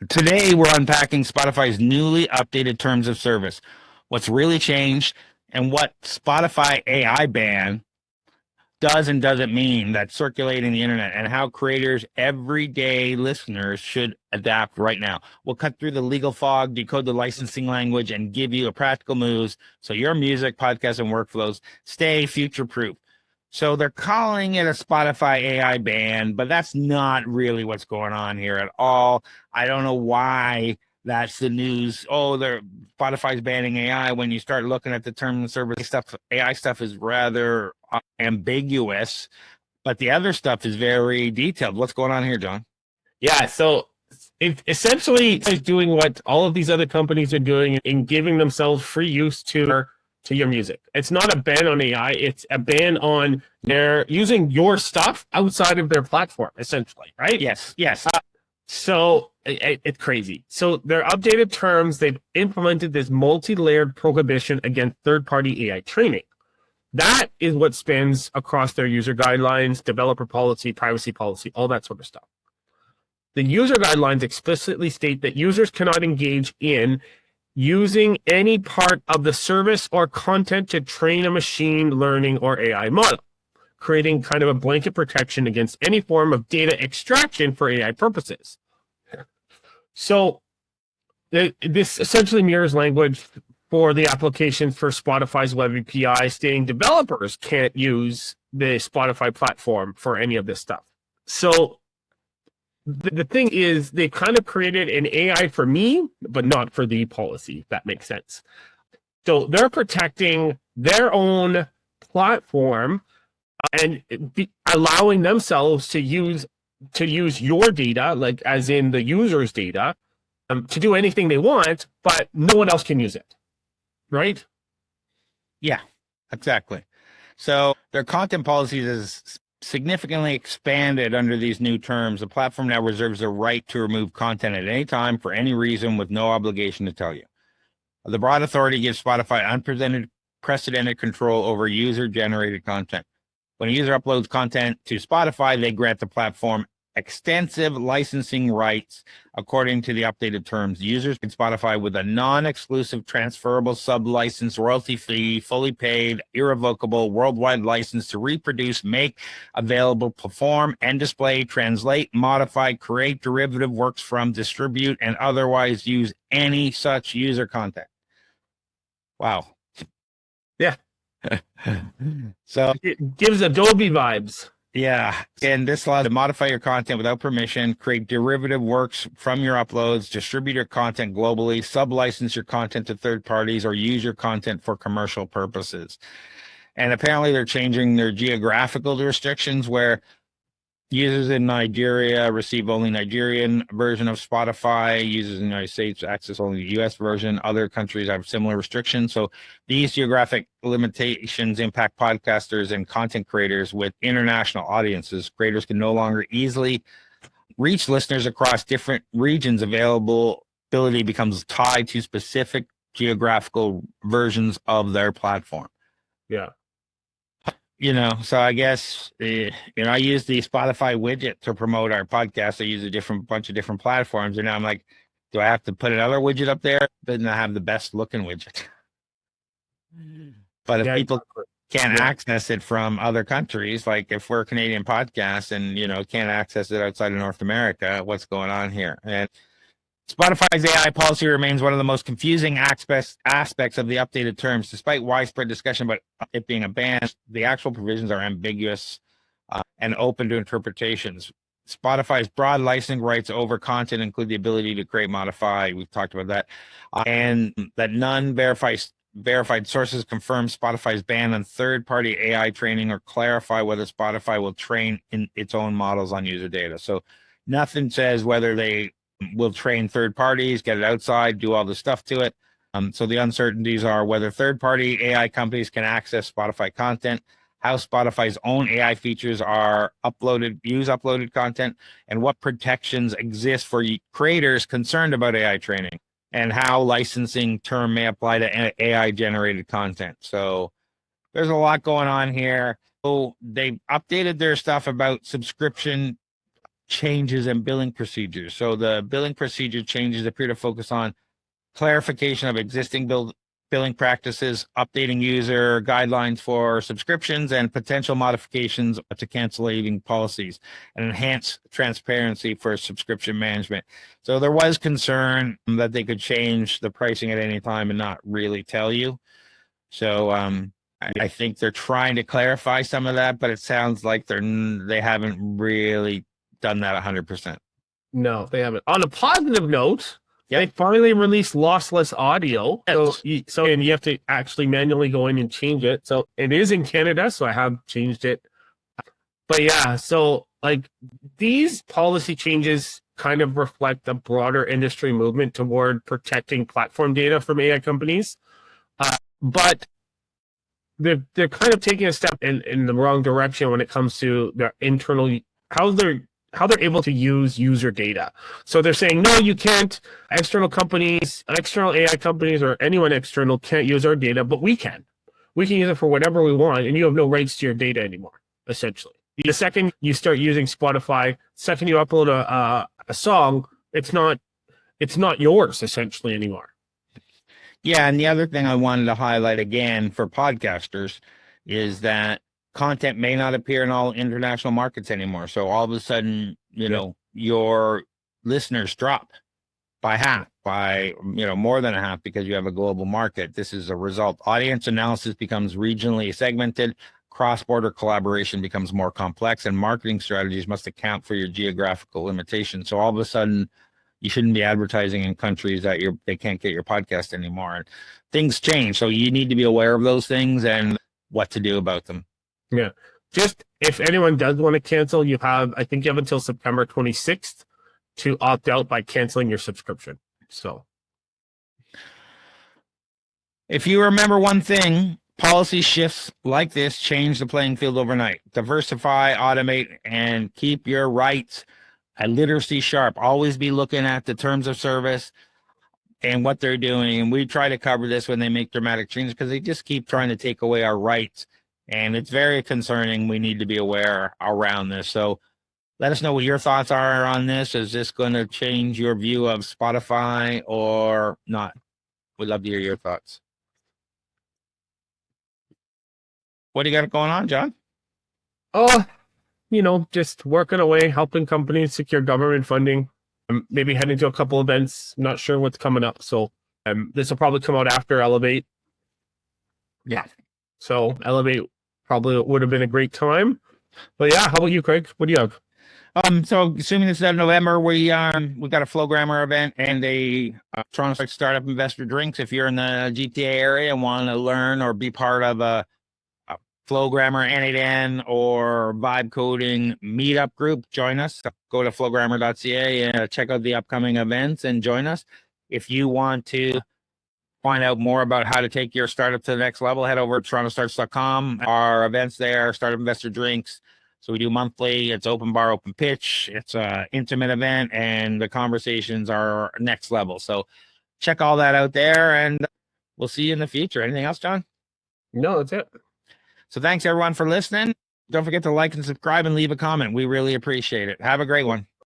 Today, we're unpacking Spotify's newly updated terms of service, what's really changed, and what Spotify AI ban does and doesn't mean that's circulating the internet, and how creators, everyday listeners, should adapt right now. We'll cut through the legal fog, decode the licensing language, and give you a practical moves so your music, podcasts, and workflows stay future proof. So they're calling it a Spotify AI ban, but that's not really what's going on here at all. I don't know why that's the news. Oh, they're Spotify's banning AI. When you start looking at the term and service stuff, AI stuff is rather ambiguous, but the other stuff is very detailed. What's going on here, John? Yeah, so it essentially is doing what all of these other companies are doing in giving themselves free use to your music. It's not a ban on AI, it's a ban on their using your stuff outside of their platform, essentially, right? Yes, yes. So it's crazy. So their updated terms, they've implemented this multi-layered prohibition against third-party AI training. That is what spans across their user guidelines, developer policy, privacy policy, all that sort of stuff. The user guidelines explicitly state that users cannot engage in using any part of the service or content to train a machine learning or AI model, creating kind of a blanket protection against any form of data extraction for AI purposes. So this essentially mirrors language for the application for Spotify's web API, stating developers can't use the Spotify platform for any of this stuff. So the thing is, they've kind of created an AI for me, but not for the policy, if that makes sense. So they're protecting their own platform and allowing themselves to use your data, like as in the user's data, to do anything they want, but no one else can use it. Right? Yeah, exactly. So their content policies is significantly expanded under these new terms. The platform now reserves the right to remove content at any time for any reason with no obligation to tell you. The broad authority gives Spotify unprecedented control over user-generated content. When a user uploads content to Spotify, they grant the platform extensive licensing rights according to the updated terms. Users can Spotify with a non-exclusive transferable sub-license royalty fee, fully paid, irrevocable, worldwide license to reproduce, make available, perform, and display, translate, modify, create derivative works from, distribute, and otherwise use any such user content. Wow. Yeah. So it gives Adobe vibes. Yeah, and this allows you to modify your content without permission, create derivative works from your uploads, distribute your content globally, sub-license your content to third parties, or use your content for commercial purposes. And apparently they're changing their geographical restrictions where users in Nigeria receive only Nigerian version of Spotify. Users in the United States access only the US version. Other countries have similar restrictions. So these geographic limitations impact podcasters and content creators with international audiences. Creators can no longer easily reach listeners across different regions. Availability becomes tied to specific geographical versions of their platform. Yeah. So I guess, I use the Spotify widget to promote our podcast. I use a bunch of different platforms. And now I'm like, do I have to put another widget up there? Doesn't have the best looking widget. But if people can't access it from other countries, like if we're a Canadian podcast and, can't access it outside of North America, what's going on here? And Spotify's AI policy remains one of the most confusing aspects of the updated terms. Despite widespread discussion about it being a ban, the actual provisions are ambiguous and open to interpretations. Spotify's broad licensing rights over content include the ability to create, modify. We've talked about that. And that none verified sources confirm Spotify's ban on third-party AI training or clarify whether Spotify will train in its own models on user data. So nothing says whether they will train third parties, get it outside, do all the stuff to it. So the uncertainties are whether third-party AI companies can access Spotify content, how Spotify's own AI features are uploaded content, and what protections exist for creators concerned about AI training, and how licensing term may apply to AI-generated content. So there's a lot going on here. So they updated their stuff about subscription changes in billing procedures. So the billing procedure changes appear to focus on clarification of existing billing practices, updating user guidelines for subscriptions, and potential modifications to canceling policies, and enhance transparency for subscription management. So there was concern that they could change the pricing at any time and not really tell you. So I think they're trying to clarify some of that, but it sounds like they haven't really done that 100%. No, they haven't. On a positive note, Yep. they finally released lossless audio. So and you have to actually manually go in and change it. So it is in Canada, so I have changed it. But yeah, so like these policy changes kind of reflect the broader industry movement toward protecting platform data from AI companies. But they're kind of taking a step in the wrong direction when it comes to their internal how they're able to use user data. So they're saying, no, you can't. External companies, external AI companies, or anyone external can't use our data, but we can. We can use it for whatever we want, and you have no rights to your data anymore, essentially. The second you start using Spotify, second you upload a song, it's not yours, essentially, anymore. Yeah, and the other thing I wanted to highlight again for podcasters is that content may not appear in all international markets anymore. So all of a sudden, you know, your listeners drop by half, by, you know, more than a half because you have a global market. This is a result. Audience analysis becomes regionally segmented. Cross-border collaboration becomes more complex, and marketing strategies must account for your geographical limitations. So all of a sudden, you shouldn't be advertising in countries that they can't get your podcast anymore. And things change. So you need to be aware of those things and what to do about them. Yeah. Just if anyone does want to cancel, I think you have until September 26th to opt out by canceling your subscription. So if you remember one thing, policy shifts like this change the playing field overnight. Diversify, automate, and keep your rights and literacy sharp. Always be looking at the terms of service and what they're doing. And we try to cover this when they make dramatic changes because they just keep trying to take away our rights. And it's very concerning. We need to be aware around this. So let us know what your thoughts are on this. Is this going to change your view of Spotify or not? We'd love to hear your thoughts. What do you got going on, John? Oh, you know, just working away, helping companies secure government funding. Maybe heading to a couple events. Not sure what's coming up. So this will probably come out after Elevate. Yeah. So Elevate probably would have been a great time. But yeah, how about you, Craig? What do you have? So assuming this is November, we got a Flowgrammer event and a Toronto Startup Investor Drinks. If you're in the GTA area and want to learn or be part of a Flowgrammer, N8N, or Vibe Coding meetup group, join us. Go to flowgrammer.ca and check out the upcoming events and join us. If you want to find out more about how to take your startup to the next level, head over to torontostarts.com. Our events there, Startup Investor Drinks. So we do monthly. It's open bar, open pitch. It's an intimate event, and the conversations are next level. So check all that out there, and we'll see you in the future. Anything else, John? No, that's it. So thanks, everyone, for listening. Don't forget to like and subscribe and leave a comment. We really appreciate it. Have a great one.